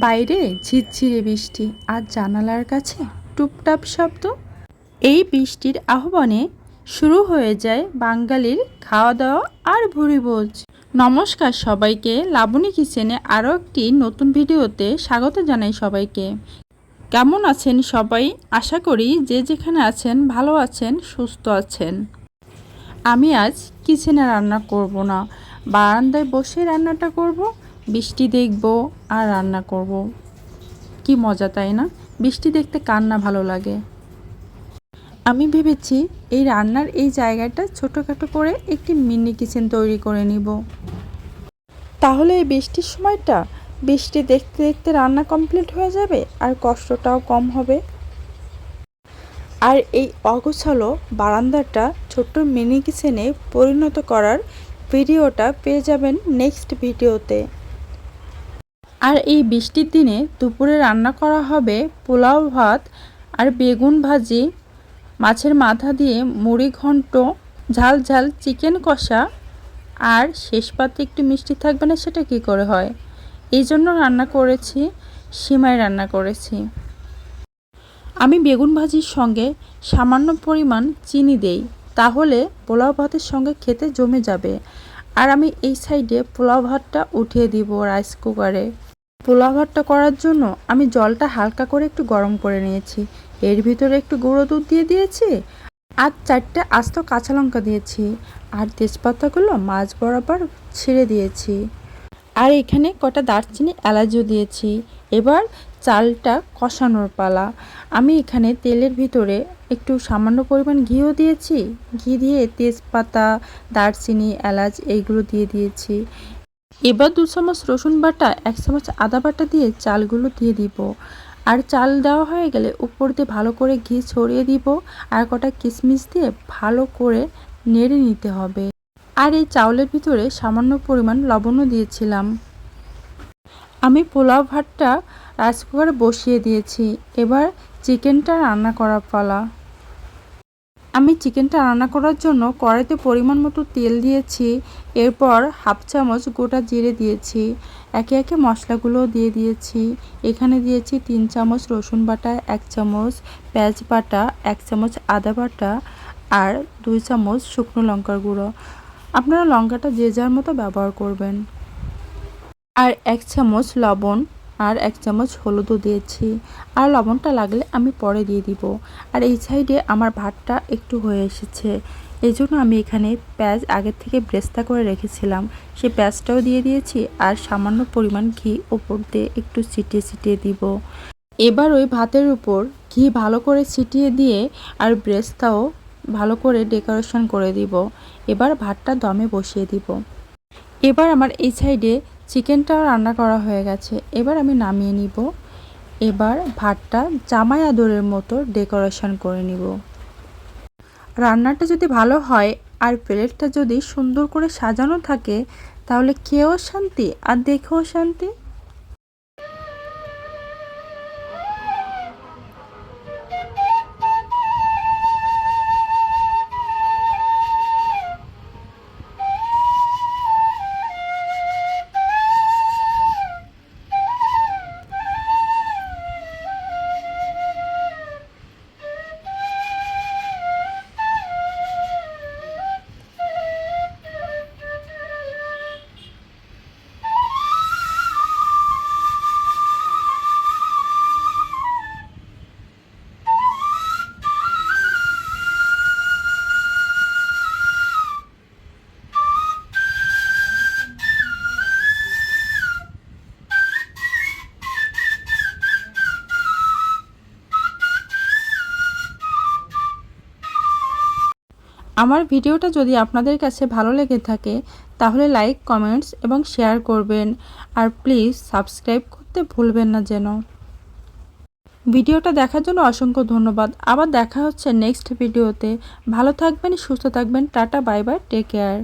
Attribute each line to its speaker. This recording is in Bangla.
Speaker 1: বাইরে ঝিরঝিরে বৃষ্টি আর জানালার কাছে টুপটাপ শব্দ। এই বৃষ্টির আহ্বানে শুরু হয়ে যায় বাঙালির খাওয়া দাওয়া আর ভুরিভোজ। নমস্কার সবাইকে, লাবণী কিচেনে আরও একটি নতুন ভিডিওতে স্বাগত জানাই সবাইকে। কেমন আছেন সবাই? আশা করি যে যেখানে আছেন ভালো আছেন, সুস্থ আছেন। আমি আজ কিচেনে রান্না করব না, বারান্দায় বসে রান্নাটা করব। বৃষ্টি দেখব আর রান্না করব। কি মজা, তাই না? বৃষ্টি দেখতে কার না ভালো লাগে। আমি ভেবেছি এই রান্নার এই জায়গাটা ছোটোখাটো করে একটি মিনি কিচেন তৈরি করে নিব। তাহলে এই বৃষ্টির সময়টা বৃষ্টি দেখতে দেখতে রান্না কমপ্লিট হয়ে যাবে আর কষ্টটাও কম হবে। আর এই অগোছালো বারান্দাটা ছোট্ট মিনি কিচেনে পরিণত করার ভিডিওটা পেয়ে যাবেন নেক্সট ভিডিওতে। আর এই বৃষ্টির দিনে দুপুরে রান্না করা হবে পোলাও ভাত আর বেগুন ভাজি, মাছের মাথা দিয়ে মুড়ি ঘন্ট, ঝাল ঝাল চিকেন কষা, আর শেষ পাতে একটু মিষ্টি থাকবে না সেটা কি করে হয়। এই জন্য রান্না করেছি, সিমাই রান্না করেছি। আমি বেগুন ভাজির সঙ্গে সামান্য পরিমাণ চিনি দেই, তাহলে পোলাও ভাতের সঙ্গে খেতে জমে যাবে। আর আমি এই সাইডে পোলাও ভাতটা উঠিয়ে দিব রাইস কুকারে। পোলাও ভাতটা করার জন্য আমি জলটা হালকা করে একটু গরম করে নিয়েছি। এর ভিতরে একটু গুঁড়ো দুধ দিয়ে দিয়েছি আর 4টে আস্ত কাঁচা লঙ্কা দিয়েছি আর তেজপাতাগুলো মাছ বরাবর ছিঁড়ে দিয়েছি। আর এখানে কটা দারচিনি এলাচও দিয়েছি। এবার চালটা কষানোর পালা। আমি এখানে তেলের ভিতরে একটু সামান্য পরিমাণ ঘিও দিয়েছি। ঘি দিয়ে তেজপাতা, দারচিনি, এলাচ এইগুলো দিয়ে দিয়েছি। এবার 2 চামচ রসুন বাটা, 1 চামচ আদা বাটা দিয়ে চালগুলো দিয়ে দিব। আর চাল দেওয়া হয়ে গেলে উপর দিয়ে ভালো করে ঘি ছড়িয়ে দিব আর কটা কিশমিশ দিয়ে ভালো করে নেড়ে নিতে হবে। আর এই চাউলের ভিতরে সামান্য পরিমাণ লবণও দিয়েছিলাম। আমি পোলাও ভাতটা রাইস কুকারে বসিয়ে দিয়েছি। এবার চিকেনটা রান্না করার পালা। আমি চিকেনটা রান্না করার জন্য কড়াইতে পরিমাণ মতো তেল দিয়েছি। এরপর 1/2 চামচ গোটা জিরে দিয়েছি। একে একে মশলাগুলো দিয়ে দিয়েছি। এখানে দিয়েছি 3 চামচ রসুন বাটা, 1 চামচ পেঁয়াজ বাটা, 1 চামচ আদা বাটা আর 2 চামচ শুকনো লঙ্কার গুঁড়ো। আপনারা লঙ্কাটা যে যার মতো ব্যবহার করবেন। আর 1 চামচ লবণ আর 1 চামচ হলুদও দিয়েছি। আর লবণটা লাগলে আমি পরে দিয়ে দিব। আর এই সাইডে আমার ভাতটা একটু হয়ে এসেছে, এই জন্য আমি এখানে পেঁয়াজ আগের থেকে ব্রেস্তা করে রেখেছিলাম, সেই পেঁয়াজটাও দিয়ে দিয়েছি। আর সামান্য পরিমাণ ঘি উপর দিয়ে একটু ছিটিয়ে ছিটিয়ে দিব। এবার ওই ভাতের উপর ঘি ভালো করে ছিটিয়ে দিয়ে আর ব্রেস্তাও ভালো করে ডেকোরেশন করে দিব। এবার ভাতটা দমে বসিয়ে দিব। এবার আমার এই সাইডে চিকেনটাও রান্না করা হয়ে গেছে। এবার আমি নামিয়ে নিব। এবার ভাতটা জামাই আদরের মতো ডেকোরেশন করে নিব। রান্নাটা যদি ভালো হয় আর প্লেটটা যদি সুন্দর করে সাজানো থাকে, তাহলে খেয়েও শান্তি আর দেখেও শান্তি। আমার ভিডিওটা যদি আপনাদের কাছে ভালো লেগে থাকে তাহলে লাইক, কমেন্টস এবং শেয়ার করবেন। আর প্লিজ সাবস্ক্রাইব করতে ভুলবেন না যেন। ভিডিওটা দেখার জন্য অসংখ্য ধন্যবাদ। আবার দেখা হচ্ছে নেক্সট ভিডিওতে। ভালো থাকবেন, সুস্থ থাকবেন। টাটা, বাই বাই, টেক কেয়ার।